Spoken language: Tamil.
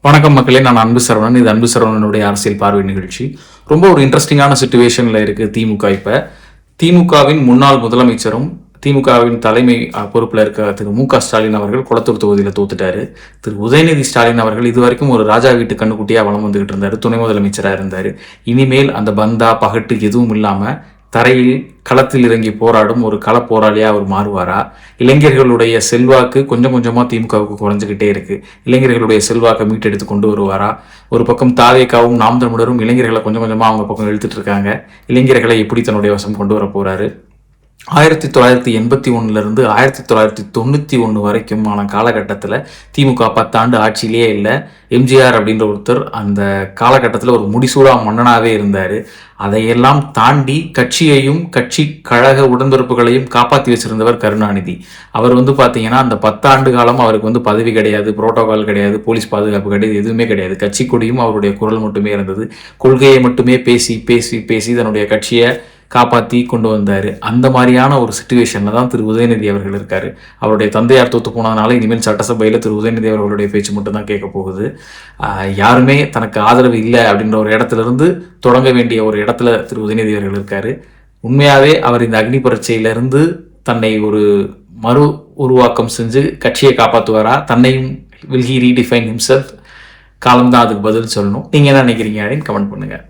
வணக்கம் மக்களே, நான் அன்பு சரவணன். இது அன்பு சரவணனுடைய அரசியல் பார்வை நிகழ்ச்சி. ரொம்ப ஒரு இன்ட்ரெஸ்டிங்கான சிச்சுவேஷன்ல இருக்கு திமுக. இப்ப திமுகவின் முன்னாள் முதலமைச்சரும் திமுகவின் தலைமை பொறுப்பில் இருக்க திரு மு.க. ஸ்டாலின் அவர்கள் குளத்தூர் தொகுதியில் தோத்துட்டாரு. திரு உதயநிதி ஸ்டாலின் அவர்கள் இதுவரைக்கும் ஒரு ராஜா வீட்டு கண்ணுக்குட்டியா வளம் வந்துகிட்டு இருந்தாரு, துணை முதலமைச்சராக இருந்தாரு. இனிமேல் அந்த பந்தா பகட்டு எதுவும் இல்லாம தரையில் களத்தில் இறங்கி போராடும் ஒரு கள போராளியா அவர் மாறுவாரா? இளைஞர்களுடைய செல்வாக்கு கொஞ்சம் கொஞ்சமா திமுகவுக்கு குறைஞ்சுக்கிட்டே இருக்கு. இளைஞர்களுடைய செல்வாக்கை மீட்டெடுத்து கொண்டு வருவாரா? ஒரு பக்கம் தாவேகாவும் நாம் தமிழரும் இளைஞர்களை கொஞ்சம் கொஞ்சமா அவங்க பக்கம் இழுத்துட்டு இருக்காங்க. இளைஞர்களை எப்படி தன்னுடைய வசம் கொண்டு வர போறாரு? 1981 1991 வரைக்குமான காலகட்டத்தில் திமுக 10 ஆண்டு ஆட்சியிலேயே இல்லை. எம்ஜிஆர் அப்படின்ற ஒருத்தர் அந்த காலகட்டத்தில் ஒரு முடிசூடா மன்னனாகவே இருந்தார். அதையெல்லாம் தாண்டி கட்சியையும் கட்சி கழக உடன்பிறப்புகளையும் காப்பாற்றி வச்சிருந்தவர் கருணாநிதி. அவர் பார்த்தீங்கன்னா அந்த 10 ஆண்டு காலம் அவருக்கு பதவி கிடையாது, புரோட்டோகால் கிடையாது, போலீஸ் பாதுகாப்பு கிடையாது, எதுவுமே கிடையாது. கட்சி கொடியும் அவருடைய குரல் மட்டுமே இருந்தது. கொள்கையை மட்டுமே பேசி பேசி பேசி தன்னுடைய கட்சியை காப்பாற்றி கொண்டு வந்தார். அந்த மாதிரியான ஒரு சுச்சுவேஷனில் தான் திரு உதயநிதி அவர்கள் இருக்கார். அவருடைய தந்தையார் தோற்று போனதுனால இனிமேல் சட்டசபையில் திரு உதயநிதி அவர்களுடைய பேச்சு மட்டும் தான் கேட்க போகுது. யாருமே தனக்கு ஆதரவு இல்லை அப்படின்ற ஒரு இடத்துலேருந்து தொடங்க வேண்டிய ஒரு இடத்துல திரு உதயநிதி அவர்கள் இருக்கார். உண்மையாகவே அவர் இந்த அக்னி பரீட்சையிலிருந்து தன்னை ஒரு மறு உருவாக்கம் செஞ்சு கட்சியை காப்பாற்றுவாரா? தன்னையும் வில் ஹி ரீடிஃபைன் ஹிம்செல்ஃப்? காலம்தான் அதுக்கு பதில் சொல்லணும். நீங்கள் என்ன நினைக்கிறீங்க அப்படின்னு கமெண்ட் பண்ணுங்கள்.